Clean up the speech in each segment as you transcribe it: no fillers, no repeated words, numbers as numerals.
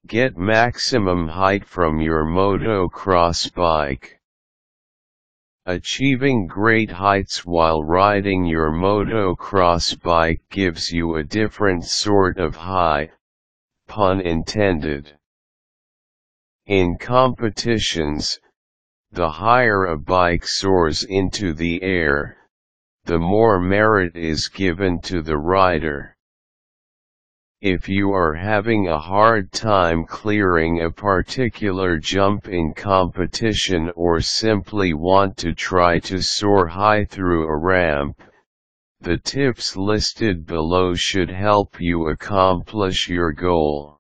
Get maximum height from your motocross bike. Achieving great heights while riding your motocross bike gives you a different sort of high, pun intended. In competitions, the higher a bike soars into the air, the more merit is given to the rider. If you are having a hard time clearing a particular jump in competition or simply want to try to soar high through a ramp, the tips listed below should help you accomplish your goal.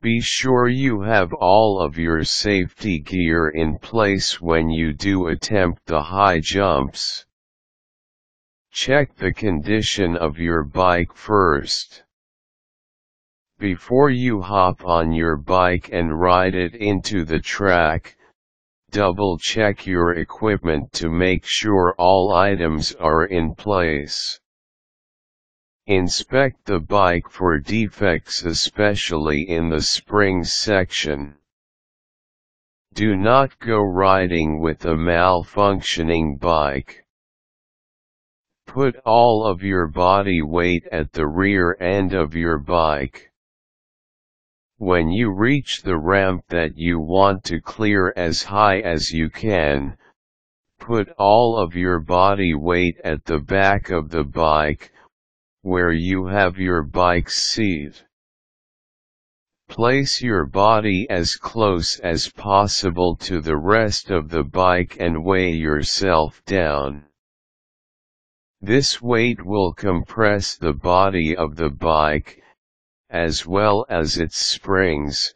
Be sure you have all of your safety gear in place when you do attempt the high jumps. Check the condition of your bike first. Before you hop on your bike and ride it into the track, double-check your equipment to make sure all items are in place. Inspect the bike for defects, especially in the springs section. Do not go riding with a malfunctioning bike. Put all of your body weight at the rear end of your bike. When you reach the ramp that you want to clear as high as you can, put all of your body weight at the back of the bike, where you have your bike's seat. Place your body as close as possible to the rest of the bike and weigh yourself down. This weight will compress the body of the bike, as well as its springs,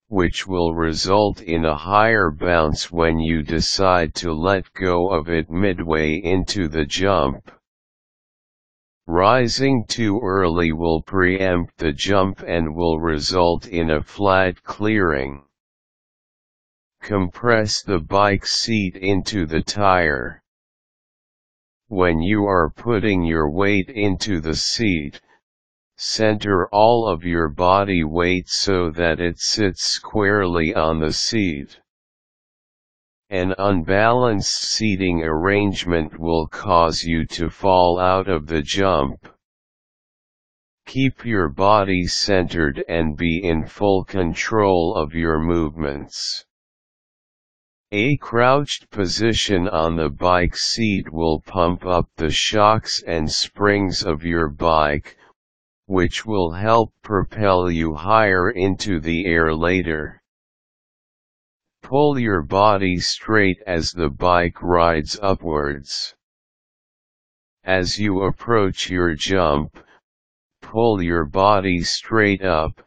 which will result in a higher bounce when you decide to let go of it midway into the jump. Rising too early will preempt the jump and will result in a flat clearing. Compress the bike seat into the tire. When you are putting your weight into the seat, center all of your body weight so that it sits squarely on the seat. An unbalanced seating arrangement will cause you to fall out of the jump. Keep your body centered and be in full control of your movements. A crouched position on the bike seat will pump up the shocks and springs of your bike, which will help propel you higher into the air later. Pull your body straight as the bike rides upwards. As you approach your jump, pull your body straight up,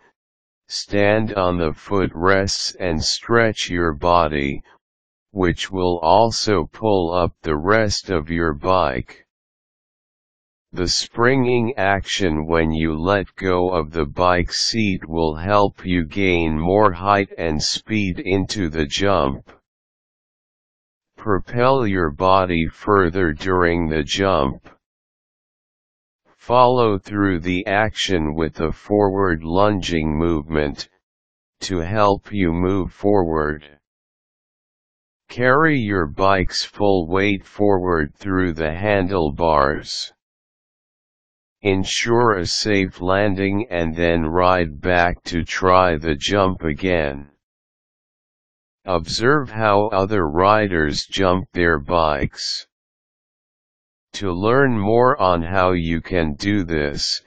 stand on the footrests and stretch your body, which will also pull up the rest of your bike. The springing action when you let go of the bike seat will help you gain more height and speed into the jump. Propel your body further during the jump. Follow through the action with a forward lunging movement, to help you move forward. Carry your bike's full weight forward through the handlebars. Ensure a safe landing and then ride back to try the jump again. Observe how other riders jump their bikes. To learn more on how you can do this,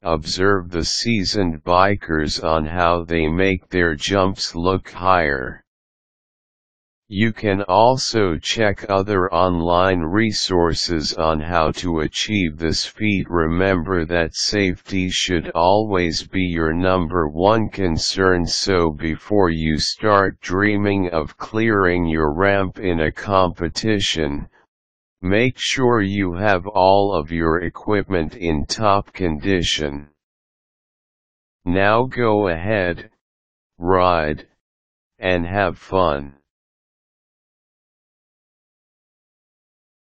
observe the seasoned bikers on how they make their jumps look higher. You can also check other online resources on how to achieve this feat. Remember that safety should always be your number one concern, so before you start dreaming of clearing your ramp in a competition, make sure you have all of your equipment in top condition. Now go ahead, ride, and have fun.